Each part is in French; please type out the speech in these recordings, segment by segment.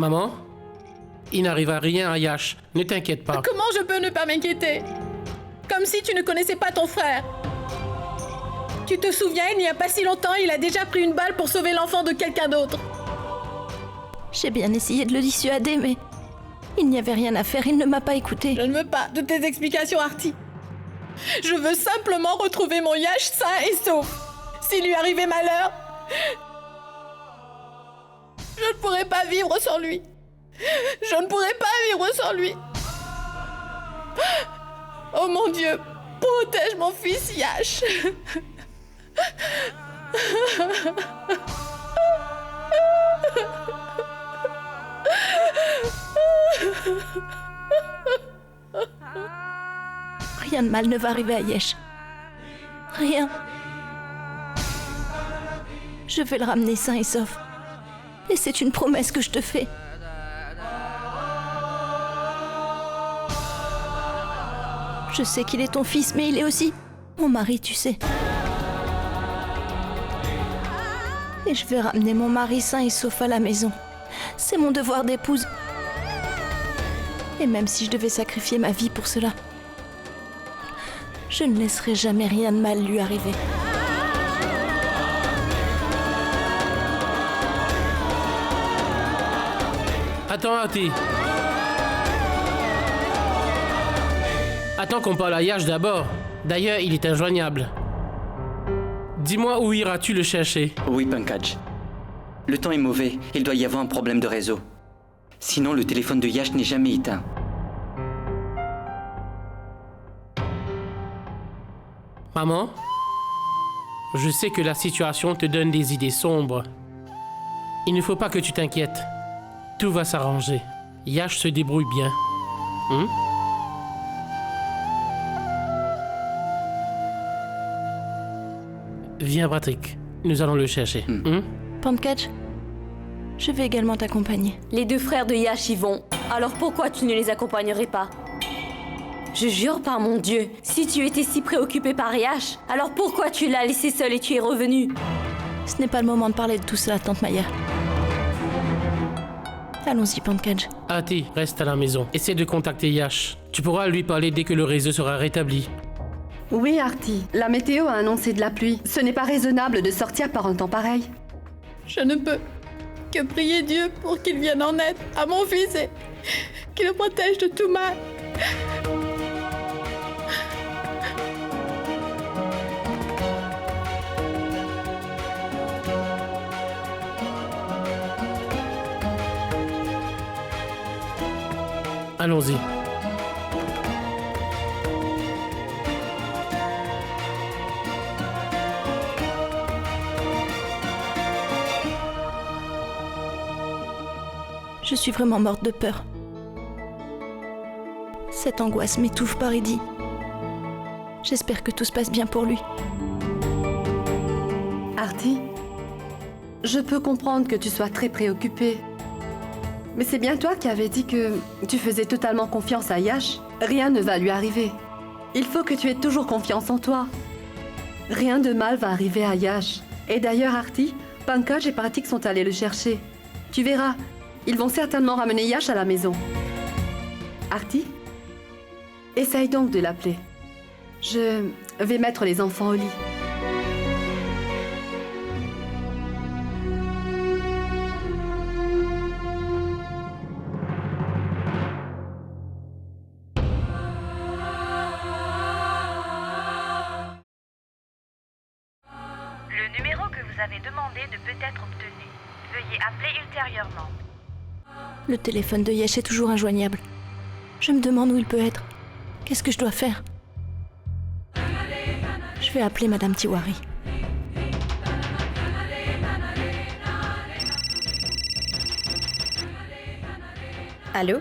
Maman, il n'arrive à rien à Yash. Ne t'inquiète pas. Comment je peux ne pas m'inquiéter? Comme si tu ne connaissais pas ton frère. Tu te souviens, il n'y a pas si longtemps, il a déjà pris une balle pour sauver l'enfant de quelqu'un d'autre. J'ai bien essayé de le dissuader, mais il n'y avait rien à faire, il ne m'a pas écouté. Je ne veux pas de tes explications, Artie. Je veux simplement retrouver mon Yash sain et sauf. S'il lui arrivait malheur, je ne pourrais pas vivre sans lui. Je ne pourrais pas vivre sans lui. Oh mon Dieu, protège mon fils Yash. Rien de mal ne va arriver à Yesh. Rien. Je vais le ramener sain et sauf. Et c'est une promesse que je te fais. Je sais qu'il est ton fils, mais il est aussi mon mari, tu sais. Et je vais ramener mon mari sain et sauf à la maison. C'est mon devoir d'épouse. Et même si je devais sacrifier ma vie pour cela, je ne laisserai jamais rien de mal lui arriver. Attends, Artie. Attends qu'on parle à Yash d'abord. D'ailleurs, il est injoignable. Dis-moi où iras-tu le chercher? Oui, Pankaj. Le temps est mauvais, il doit y avoir un problème de réseau. Sinon, le téléphone de Yash n'est jamais éteint. Maman, je sais que la situation te donne des idées sombres. Il ne faut pas que tu t'inquiètes. Tout va s'arranger. Yash se débrouille bien. Viens, Patrick. Nous allons le chercher. Pankaj, je vais également t'accompagner. Les deux frères de Yash y vont. Alors pourquoi tu ne les accompagnerais pas? Je jure par mon Dieu, si tu étais si préoccupé par Yash, alors pourquoi tu l'as laissé seul et tu es revenu? Ce n'est pas le moment de parler de tout cela, Tante Maya. Allons-y, Pankaj. Artie, reste à la maison. Essaie de contacter Yash. Tu pourras lui parler dès que le réseau sera rétabli. Oui, Artie. La météo a annoncé de la pluie. Ce n'est pas raisonnable de sortir par un temps pareil. Je ne peux que prier Dieu pour qu'il vienne en aide à mon fils et qu'il le protège de tout mal. Allons-y. Je suis vraiment morte de peur. Cette angoisse m'étouffe, Paridi. J'espère que tout se passe bien pour lui. Artie, je peux comprendre que tu sois très préoccupée. Mais c'est bien toi qui avais dit que tu faisais totalement confiance à Yash. Rien ne va lui arriver. Il faut que tu aies toujours confiance en toi. Rien de mal va arriver à Yash. Et d'ailleurs, Artie, Pankaj et Pratik sont allés le chercher. Tu verras, ils vont certainement ramener Yash à la maison. Artie, essaye donc de l'appeler. Je vais mettre les enfants au lit. Le numéro que vous avez demandé ne peut être obtenu. Veuillez appeler ultérieurement. Le téléphone de Yesh est toujours injoignable. Je me demande où il peut être. Qu'est-ce que je dois faire? Je vais appeler Madame Tiwari. Allô?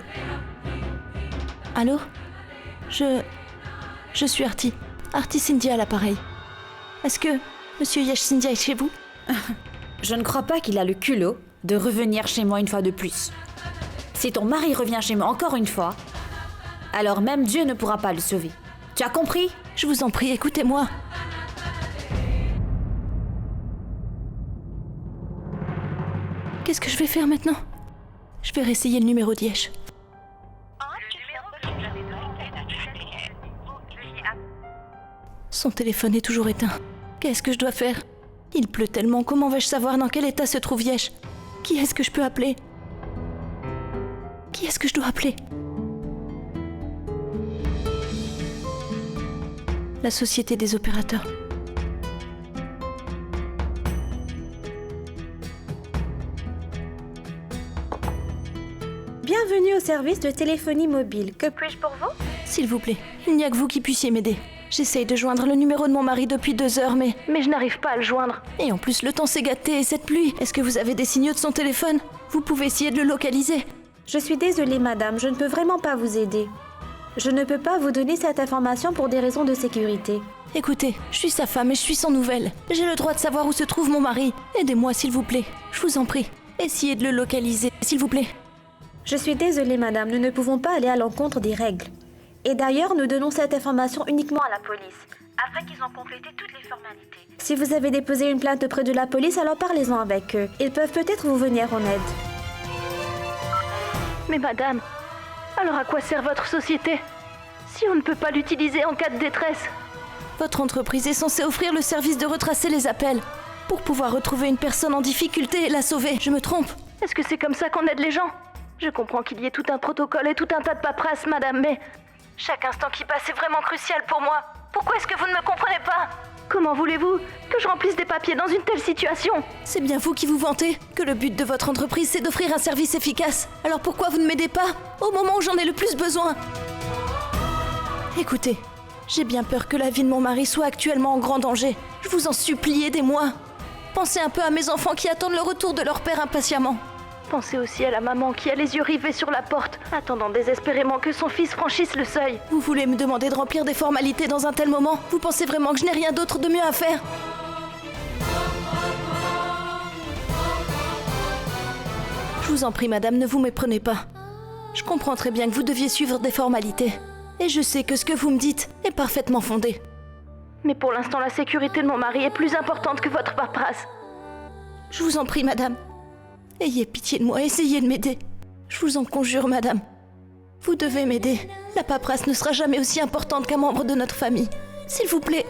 Allô? Je suis Artie. Artie Scindia à l'appareil. Est-ce que Monsieur Yesh Scindia est chez vous? Je ne crois pas qu'il a le culot de revenir chez moi une fois de plus. Si ton mari revient chez moi encore une fois, alors même Dieu ne pourra pas le sauver. Tu as compris? Je vous en prie, écoutez-moi. Qu'est-ce que je vais faire maintenant? Je vais réessayer le numéro d'Yesh. Le numéro que vous avez demandé n'a jamais été donné. Veuillez appeler. Son téléphone est toujours éteint. Qu'est-ce que je dois faire? Il pleut tellement, comment vais-je savoir dans quel état se trouve Yesh? Qui est-ce que je peux appeler? Qui est-ce que je dois appeler? La société des opérateurs. Bienvenue au service de téléphonie mobile. Que puis-je pour vous? S'il vous plaît, il n'y a que vous qui puissiez m'aider. J'essaye de joindre le numéro de mon mari depuis 2 heures, mais je n'arrive pas à le joindre. Et en plus, le temps s'est gâté et cette pluie. Est-ce que vous avez des signaux de son téléphone? Vous pouvez essayer de le localiser. Je suis désolée, madame, je ne peux vraiment pas vous aider. Je ne peux pas vous donner cette information pour des raisons de sécurité. Écoutez, je suis sa femme et je suis sans nouvelles. J'ai le droit de savoir où se trouve mon mari. Aidez-moi, s'il vous plaît. Je vous en prie. Essayez de le localiser, s'il vous plaît. Je suis désolée, madame, nous ne pouvons pas aller à l'encontre des règles. Et d'ailleurs, nous donnons cette information uniquement à la police, Après qu'ils ont complété toutes les formalités. Si vous avez déposé une plainte auprès de la police, alors parlez-en avec eux. Ils peuvent peut-être vous venir en aide. Mais madame, alors à quoi sert votre société si on ne peut pas l'utiliser en cas de détresse? Votre entreprise est censée offrir le service de retracer les appels pour pouvoir retrouver une personne en difficulté et la sauver. Je me trompe? Est-ce que c'est comme ça qu'on aide les gens? Je comprends qu'il y ait tout un protocole et tout un tas de paperasse, madame, mais chaque instant qui passe est vraiment crucial pour moi. Pourquoi est-ce que vous ne me comprenez pas? Comment voulez-vous que je remplisse des papiers dans une telle situation? C'est bien vous qui vous vantez que le but de votre entreprise, c'est d'offrir un service efficace. Alors pourquoi vous ne m'aidez pas au moment où j'en ai le plus besoin? Écoutez, j'ai bien peur que la vie de mon mari soit actuellement en grand danger. Je vous en supplie, aidez-moi. Pensez un peu à mes enfants qui attendent le retour de leur père impatiemment. Pensez aussi à la maman qui a les yeux rivés sur la porte, attendant désespérément que son fils franchisse le seuil. Vous voulez me demander de remplir des formalités dans un tel moment? Vous pensez vraiment que je n'ai rien d'autre de mieux à faire? Je vous en prie, madame, ne vous méprenez pas. Je comprends très bien que vous deviez suivre des formalités. Et je sais que ce que vous me dites est parfaitement fondé. Mais pour l'instant, la sécurité de mon mari est plus importante que votre paperasse. Je vous en prie, madame. Ayez pitié de moi, essayez de m'aider. Je vous en conjure, madame. Vous devez m'aider. La paperasse ne sera jamais aussi importante qu'un membre de notre famille. S'il vous plaît.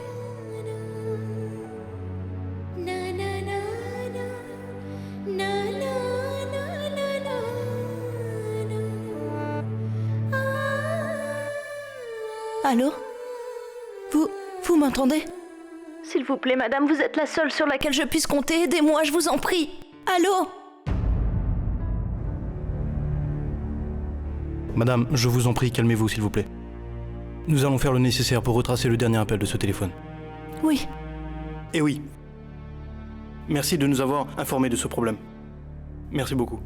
Allô? Vous m'entendez? S'il vous plaît, madame, vous êtes la seule sur laquelle je puisse compter. Aidez-moi, je vous en prie. Allô? Madame, je vous en prie, calmez-vous, s'il vous plaît. Nous allons faire le nécessaire pour retracer le dernier appel de ce téléphone. Oui. Eh oui. Merci de nous avoir informés de ce problème. Merci beaucoup.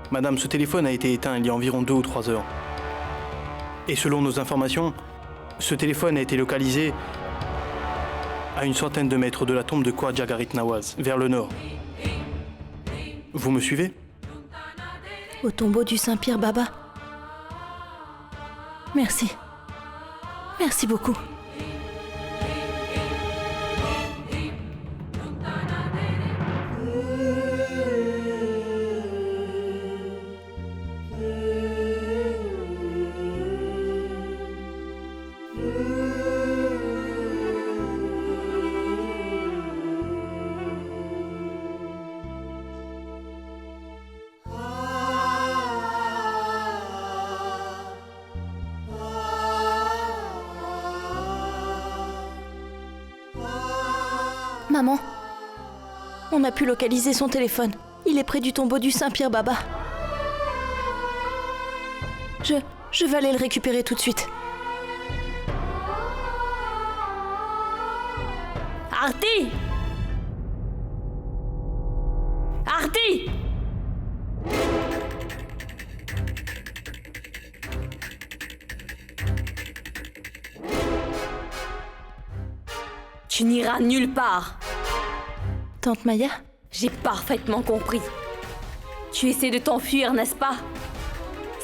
Madame, ce téléphone a été éteint il y a environ 2 ou 3 heures. Et selon nos informations, ce téléphone a été localisé à une centaine de mètres de la tombe de Khwaja Garit Nawaz, vers le nord. Vous me suivez? Au tombeau du Saint-Pierre Baba. Merci. Merci beaucoup. Maman, on a pu localiser son téléphone. Il est près du tombeau du Saint-Pierre Baba. Je vais aller le récupérer tout de suite. Arti! Arti! Tu n'iras nulle part. Tante Maya? J'ai parfaitement compris. Tu essaies de t'enfuir, n'est-ce pas?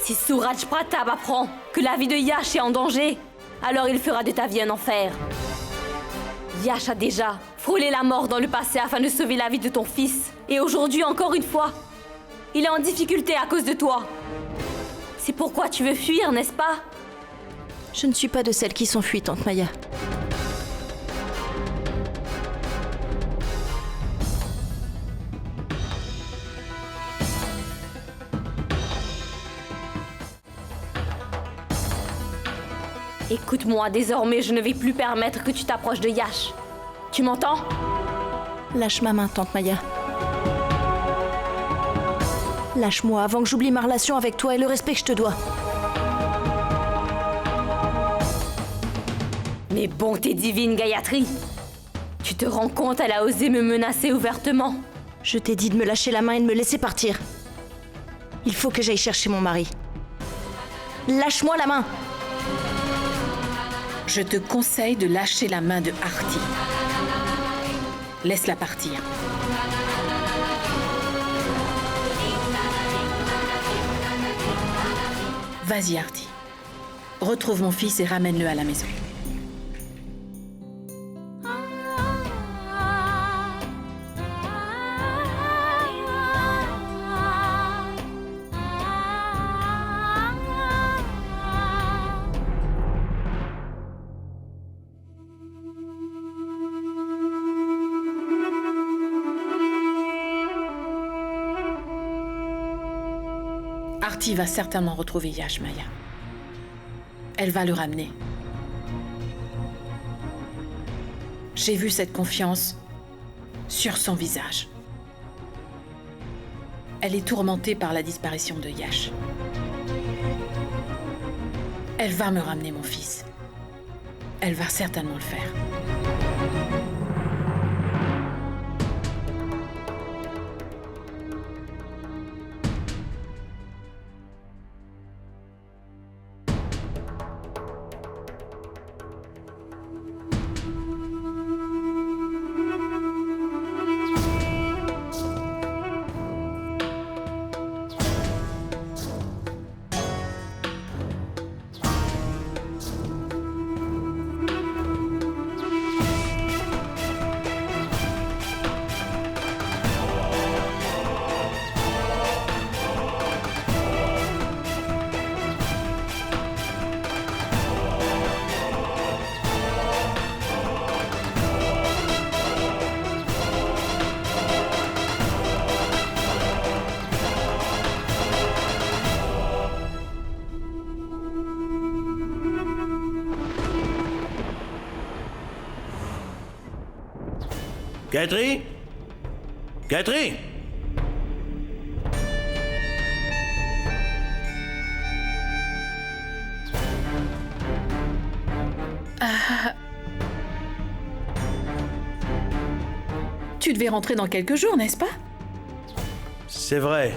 Si Suraj Pratap apprend que la vie de Yash est en danger, alors il fera de ta vie un enfer. Yash a déjà frôlé la mort dans le passé afin de sauver la vie de ton fils. Et aujourd'hui, encore une fois, il est en difficulté à cause de toi. C'est pourquoi tu veux fuir, n'est-ce pas? Je ne suis pas de celles qui s'enfuient, tante Maya. Écoute-moi, désormais, je ne vais plus permettre que tu t'approches de Yash. Tu m'entends? Lâche ma main, tante Maya. Lâche-moi avant que j'oublie ma relation avec toi et le respect que je te dois. Mais bonté divine, Gayatri! Tu te rends compte, elle a osé me menacer ouvertement. Je t'ai dit de me lâcher la main et de me laisser partir. Il faut que j'aille chercher mon mari. Lâche-moi la main! Je te conseille de lâcher la main de Arti. Laisse-la partir. Vas-y, Arti. Retrouve mon fils et ramène-le à la maison. Arti va certainement retrouver Yash, Maya. Elle va le ramener. J'ai vu cette confiance sur son visage. Elle est tourmentée par la disparition de Yash. Elle va me ramener mon fils. Elle va certainement le faire. Gayatri? Gayatri? Tu devais rentrer dans quelques jours, n'est-ce pas? C'est vrai.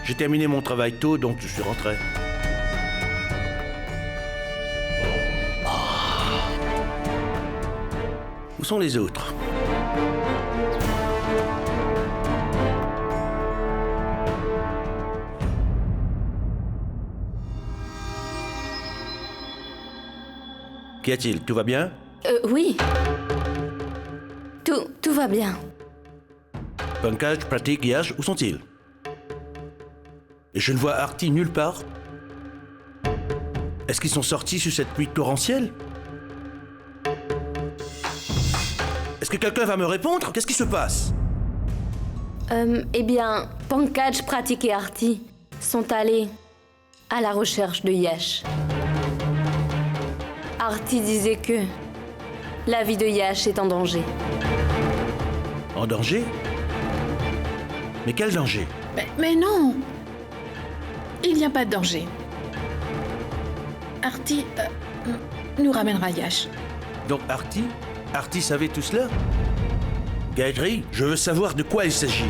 J'ai terminé mon travail tôt, donc je suis rentré. Où sont les autres? Qu'y a-t-il? Tout va bien? Oui. Tout va bien. Pankaj, Pratik, Yash, où sont-ils? Et je ne vois Arti nulle part. Est-ce qu'ils sont sortis sur cette pluie torrentielle? Est-ce que quelqu'un va me répondre? Qu'est-ce qui se passe? Eh bien, Pankaj, Pratik et Arti sont allés à la recherche de Yash. Arti disait que la vie de Yash est en danger. En danger? Mais quel danger? Mais non! Il n'y a pas de danger. Arti nous ramènera Yash. Donc Arti savait tout cela? Gayatri, je veux savoir de quoi il s'agit.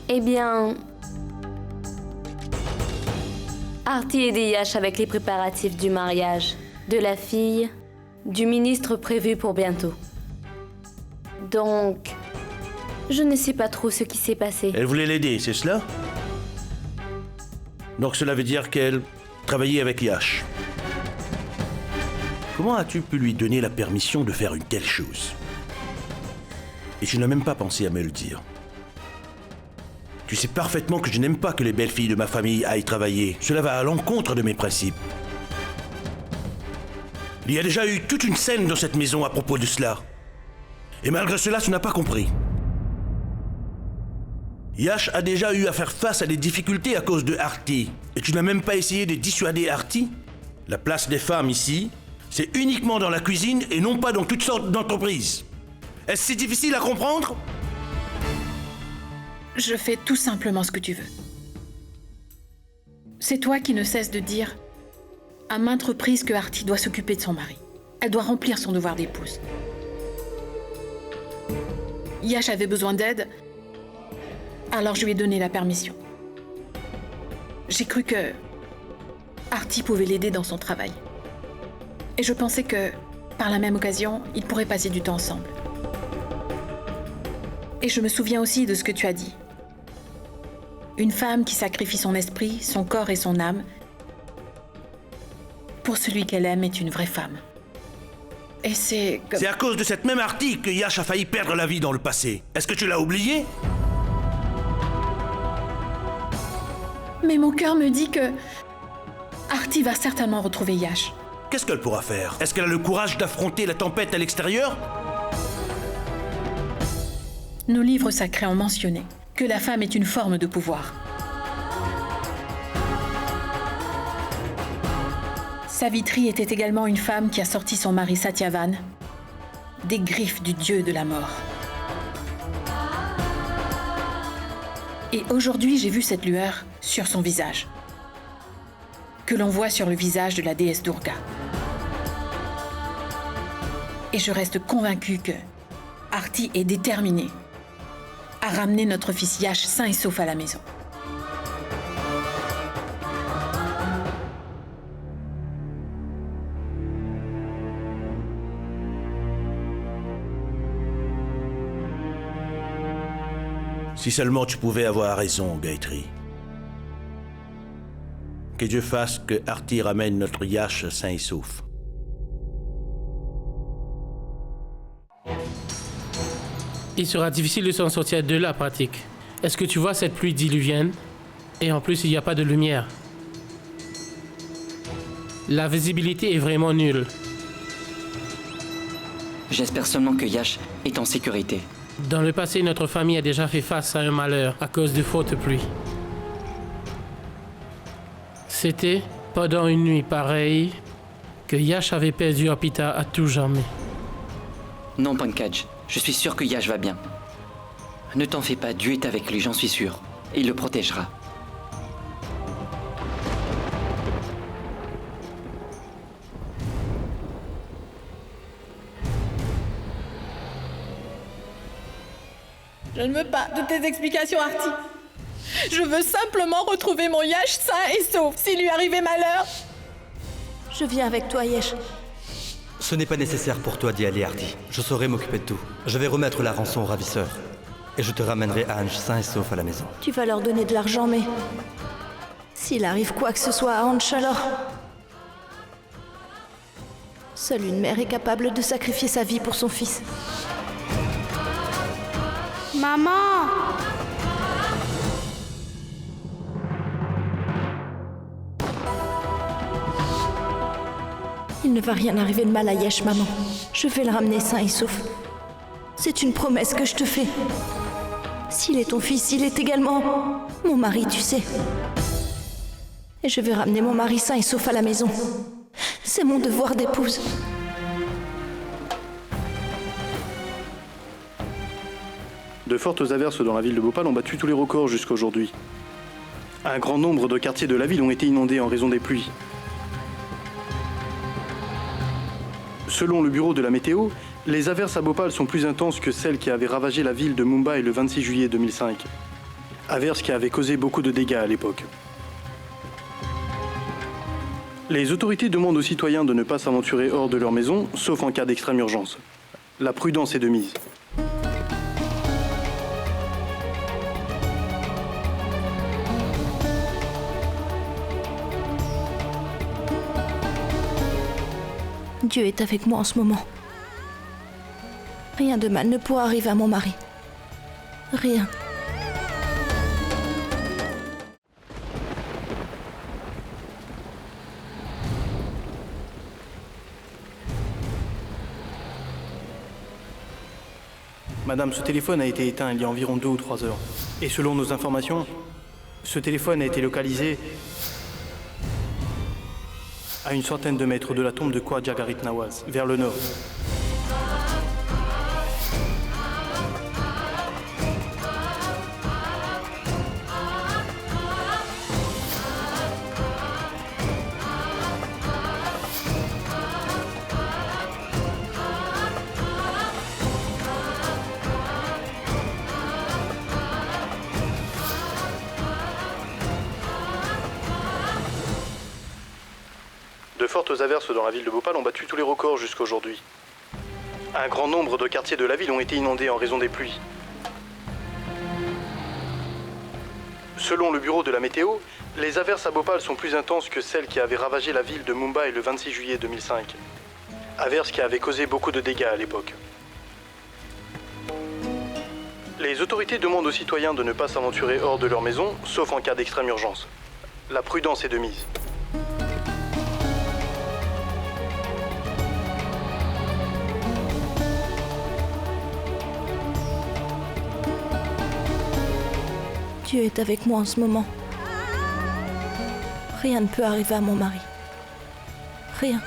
Eh bien... Artie aide Yash avec les préparatifs du mariage de la fille du ministre prévu pour bientôt. Donc, je ne sais pas trop ce qui s'est passé. Elle voulait l'aider, c'est cela? Donc cela veut dire qu'elle travaillait avec Yash. Comment as-tu pu lui donner la permission de faire une telle chose? Et tu n'as même pas pensé à me le dire. Tu sais parfaitement que je n'aime pas que les belles filles de ma famille aillent travailler. Cela va à l'encontre de mes principes. Il y a déjà eu toute une scène dans cette maison à propos de cela. Et malgré cela, tu n'as pas compris. Yash a déjà eu à faire face à des difficultés à cause de Artie. Et tu n'as même pas essayé de dissuader Artie? La place des femmes ici, c'est uniquement dans la cuisine et non pas dans toutes sortes d'entreprises. Est-ce si difficile à comprendre? Je fais tout simplement ce que tu veux. C'est toi qui ne cesses de dire à maintes reprises que Artie doit s'occuper de son mari. Elle doit remplir son devoir d'épouse. Yash avait besoin d'aide, alors je lui ai donné la permission. J'ai cru que Artie pouvait l'aider dans son travail. Et je pensais que, par la même occasion, ils pourraient passer du temps ensemble. Et je me souviens aussi de ce que tu as dit. Une femme qui sacrifie son esprit, son corps et son âme pour celui qu'elle aime est une vraie femme. Et c'est comme... C'est à cause de cette même Artie que Yash a failli perdre la vie dans le passé. Est-ce que tu l'as oublié? Mais mon cœur me dit que Artie va certainement retrouver Yash. Qu'est-ce qu'elle pourra faire? Est-ce qu'elle a le courage d'affronter la tempête à l'extérieur? Nos livres sacrés ont mentionné que la femme est une forme de pouvoir. Savitri était également une femme qui a sorti son mari Satyavan des griffes du dieu de la mort. Et aujourd'hui, j'ai vu cette lueur sur son visage, que l'on voit sur le visage de la déesse Durga. Et je reste convaincue que Artie est déterminée à ramener notre fils Yash sain et sauf à la maison. Si seulement tu pouvais avoir raison, Gayatri. Que Dieu fasse que Artie ramène notre Yash sain et sauf. Il sera difficile de s'en sortir de la pratique. Est-ce que tu vois cette pluie diluvienne? Et en plus, il n'y a pas de lumière. La visibilité est vraiment nulle. J'espère seulement que Yash est en sécurité. Dans le passé, notre famille a déjà fait face à un malheur à cause de fortes pluies. C'était pendant une nuit pareille que Yash avait perdu Arpita à tout jamais. Non, Pankaj, je suis sûr que Yash va bien. Ne t'en fais pas, Dieu est avec lui, j'en suis sûr. Il le protégera. Je ne veux pas de tes explications, Artie. Je veux simplement retrouver mon Yash sain et sauf. S'il lui arrivait malheur... Je viens avec toi, Yash. Ce n'est pas nécessaire pour toi d'y aller, Artie. Je saurai m'occuper de tout. Je vais remettre la rançon aux ravisseurs. Et je te ramènerai Ange sain et sauf à la maison. Tu vas leur donner de l'argent, mais... s'il arrive quoi que ce soit à Ange, alors... Seule une mère est capable de sacrifier sa vie pour son fils. Maman! Il ne va rien arriver de mal à Yash, maman. Je vais le ramener sain et sauf. C'est une promesse que je te fais. S'il est ton fils, il est également mon mari, tu sais. Et je vais ramener mon mari sain et sauf à la maison. C'est mon devoir d'épouse. De fortes averses dans la ville de Bhopal ont battu tous les records jusqu'à aujourd'hui. Un grand nombre de quartiers de la ville ont été inondés en raison des pluies. Selon le bureau de la météo, les averses à Bhopal sont plus intenses que celles qui avaient ravagé la ville de Mumbai le 26 juillet 2005. Averses qui avaient causé beaucoup de dégâts à l'époque. Les autorités demandent aux citoyens de ne pas s'aventurer hors de leur maison, sauf en cas d'extrême urgence. La prudence est de mise. Dieu est avec moi en ce moment. Rien de mal ne pourra arriver à mon mari. Rien. Madame, ce téléphone a été éteint il y a environ 2 ou 3 heures. Et selon nos informations, ce téléphone a été localisé à une centaine de mètres de la tombe de Khwaja Garit Nawaz, vers le nord. De fortes averses dans la ville de Bhopal ont battu tous les records jusqu'à aujourd'hui. Un grand nombre de quartiers de la ville ont été inondés en raison des pluies. Selon le bureau de la météo, les averses à Bhopal sont plus intenses que celles qui avaient ravagé la ville de Mumbai le 26 juillet 2005. Averses qui avaient causé beaucoup de dégâts à l'époque. Les autorités demandent aux citoyens de ne pas s'aventurer hors de leur maison, sauf en cas d'extrême urgence. La prudence est de mise. Dieu est avec moi en ce moment. Rien ne peut arriver à mon mari. Rien.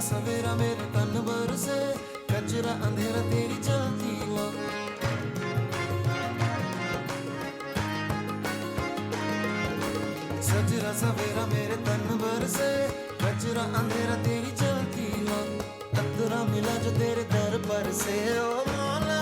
सवेरा मेरे तन बरसे कचरा अंधेरा तेरी चलतीला सजरा सवेरा मेरे तन बरसे कचरा अंधेरा तेरी चलतीला अतरा मिला जो तेरे दर पर से ओ मौला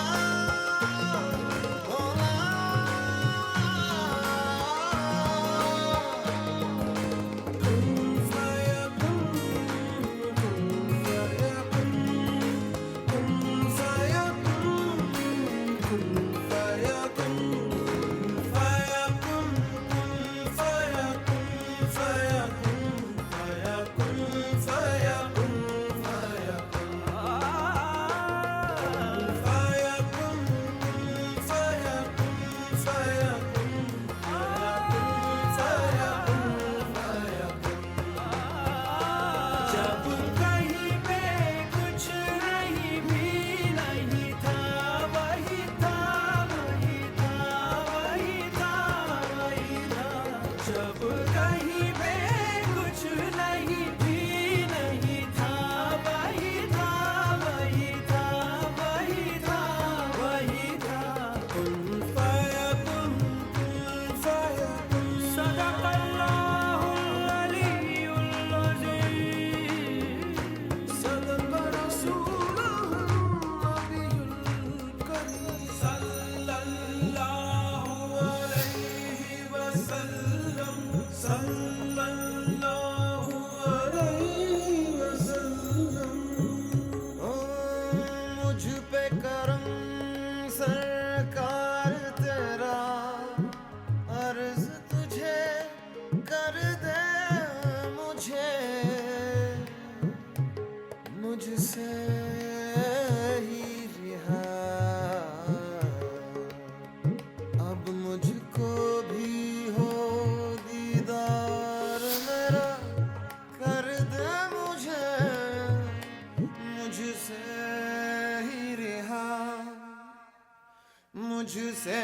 मुझसे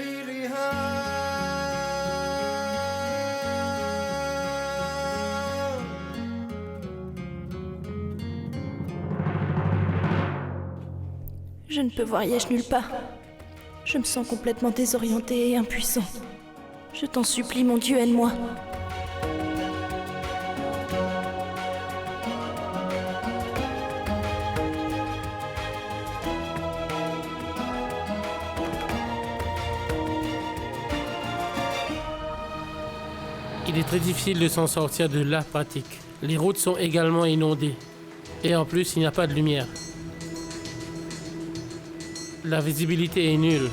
ही रिहा Je ne peux voir Yash nulle part. Je me sens complètement désorientée et impuissante. Je t'en supplie, mon Dieu, aide-moi. Il est très difficile de s'en sortir de la pratique. Les routes sont également inondées. Et en plus, il n'y a pas de lumière. La visibilité est nulle.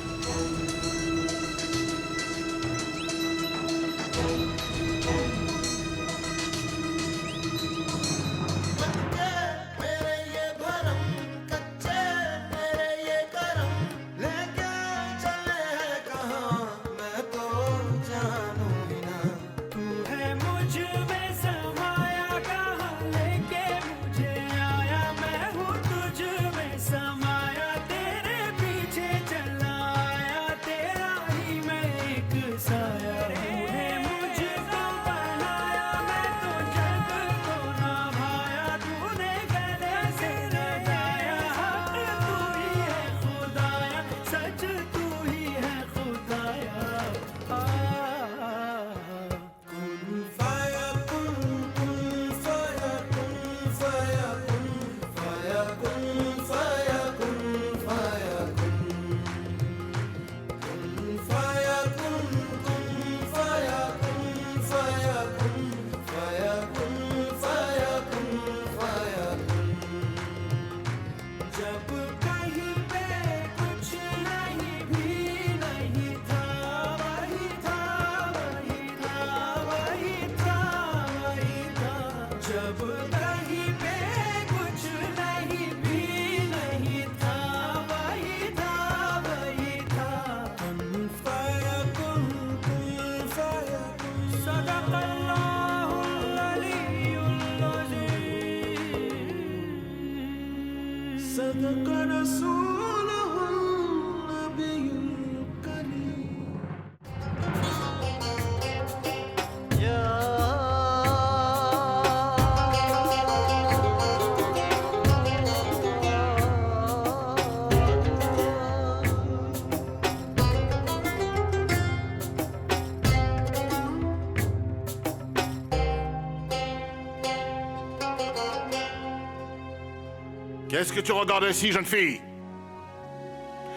Qu'est-ce que tu regardes ainsi, jeune fille?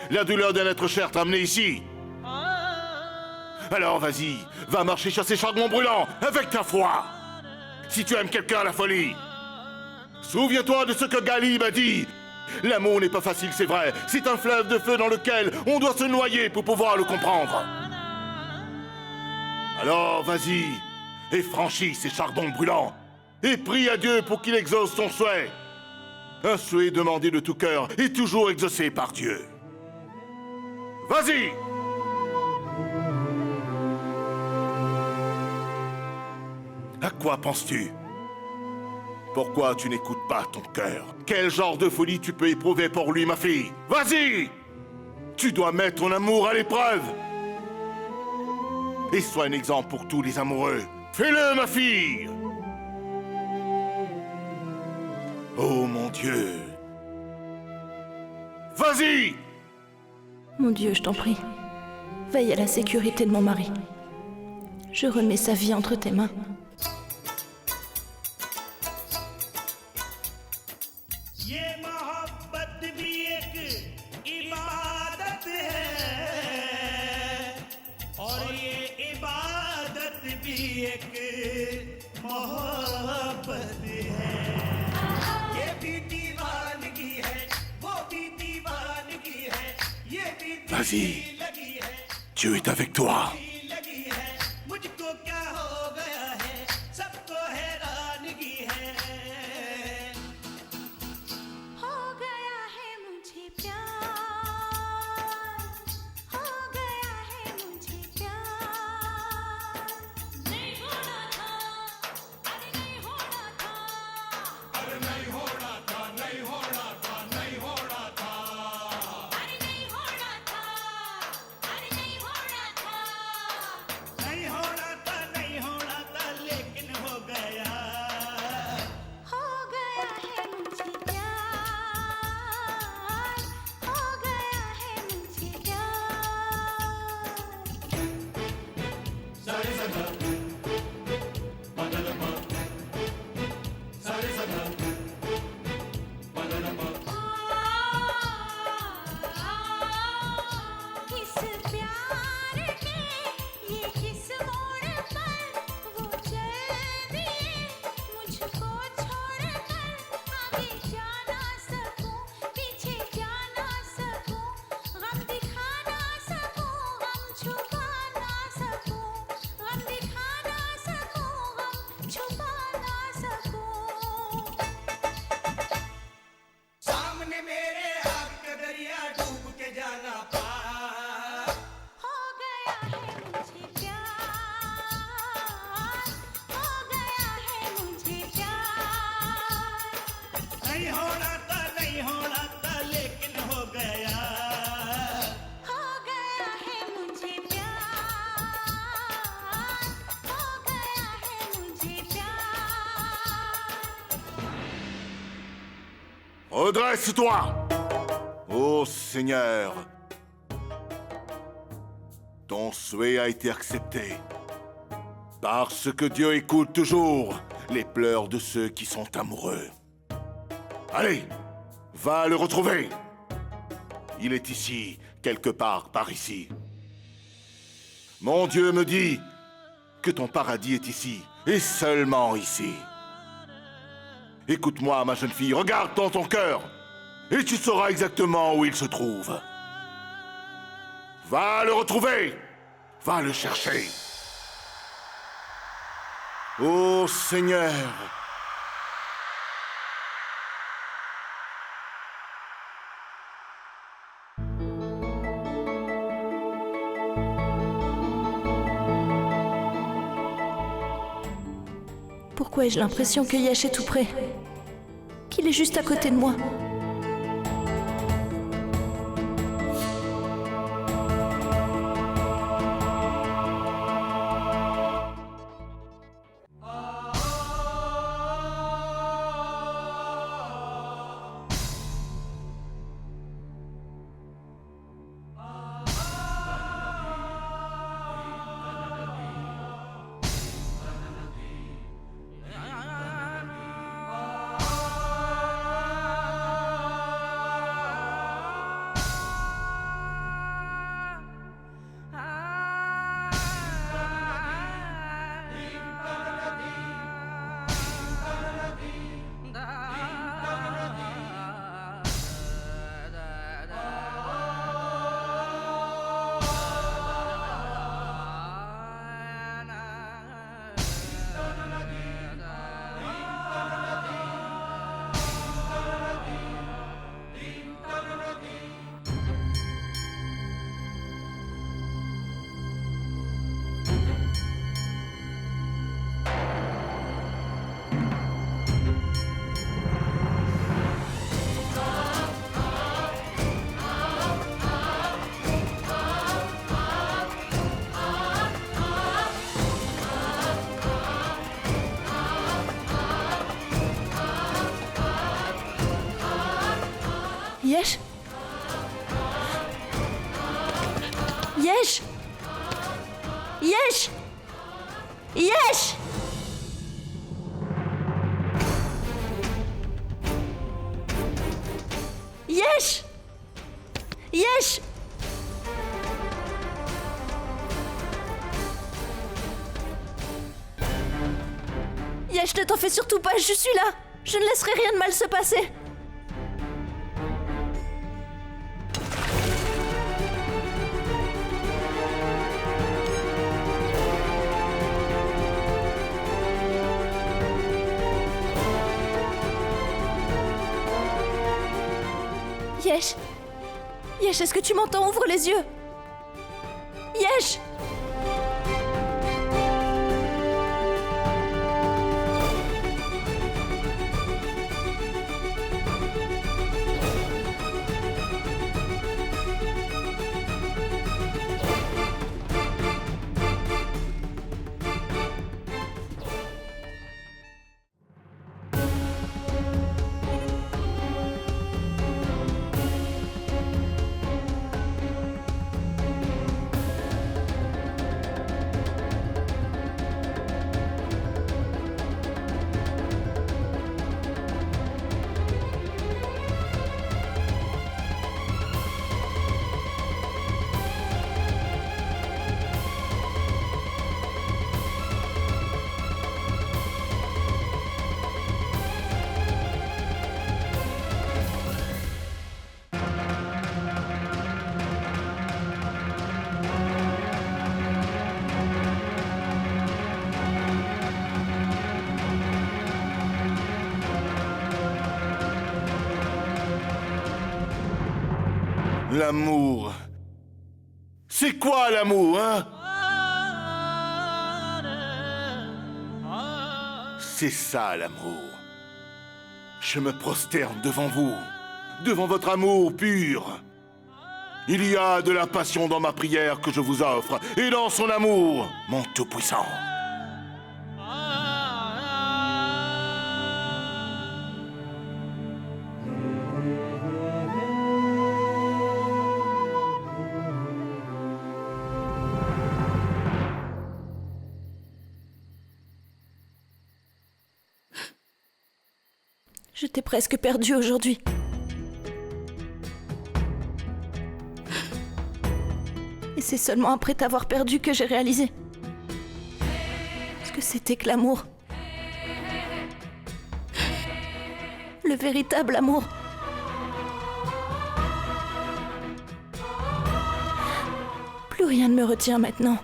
La douleur d'un être cher t'a amené ici. Alors vas-y, va marcher sur ces charbons brûlants avec ta foi. Si tu aimes quelqu'un à la folie. Souviens-toi de ce que Gali m'a dit. L'amour n'est pas facile, c'est vrai. C'est un fleuve de feu dans lequel on doit se noyer pour pouvoir le comprendre. Alors vas-y et franchis ces charbons brûlants et prie à Dieu pour qu'il exauce ton souhait. Un souhait demandé de tout cœur est toujours exaucé par Dieu. Vas-y! À quoi penses-tu? Pourquoi tu n'écoutes pas ton cœur? Quel genre de folie tu peux éprouver pour lui, ma fille? Vas-y! Tu dois mettre ton amour à l'épreuve! Et sois un exemple pour tous les amoureux. Fais-le, ma fille! Oh, mon Dieu! Vas-y! Mon Dieu, je t'en prie, veille à la sécurité de mon mari. Je remets sa vie entre tes mains. Vas-y, Dieu est avec toi. Redresse-toi! Ô Seigneur, ton souhait a été accepté. Parce que Dieu écoute toujours les pleurs de ceux qui sont amoureux. Allez, va le retrouver. Il est ici, quelque part par ici. Mon Dieu me dit que ton paradis est ici, et seulement ici. Écoute-moi, ma jeune fille, regarde dans ton cœur, et tu sauras exactement où il se trouve. Va le retrouver, va le chercher. Ô Seigneur, Pourquoi ai-je l'impression que Yash est tout près? Qu'il est juste à côté de moi? Yesh! Yesh! Yesh! Yesh! Yesh, ne t'en fais surtout pas, je suis là! Je ne laisserai rien de mal se passer! Yesh! Yesh, est-ce que tu m'entends? Ouvre les yeux! Yesh! L'amour. C'est quoi l'amour, hein? C'est ça l'amour. Je me prosterne devant vous, devant votre amour pur. Il y a de la passion dans ma prière que je vous offre, et dans son amour, mon Tout-Puissant. Je t'ai presque perdu aujourd'hui. Et c'est seulement après t'avoir perdu que j'ai réalisé ce que c'était que l'amour. Le véritable amour. Plus rien ne me retient maintenant.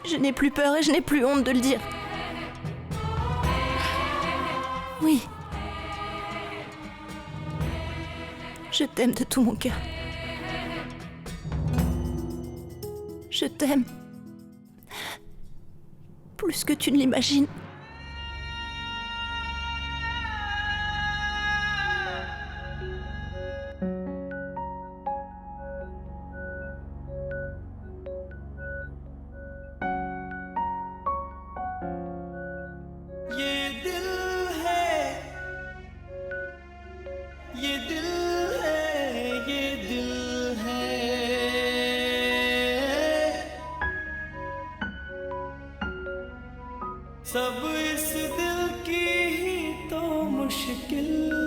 Je n'ai plus peur et je n'ai plus honte de le dire. Oui. Je t'aime de tout mon cœur. Je t'aime. Plus que tu ne l'imagines. सब इस दिल की ही तो मुश्किल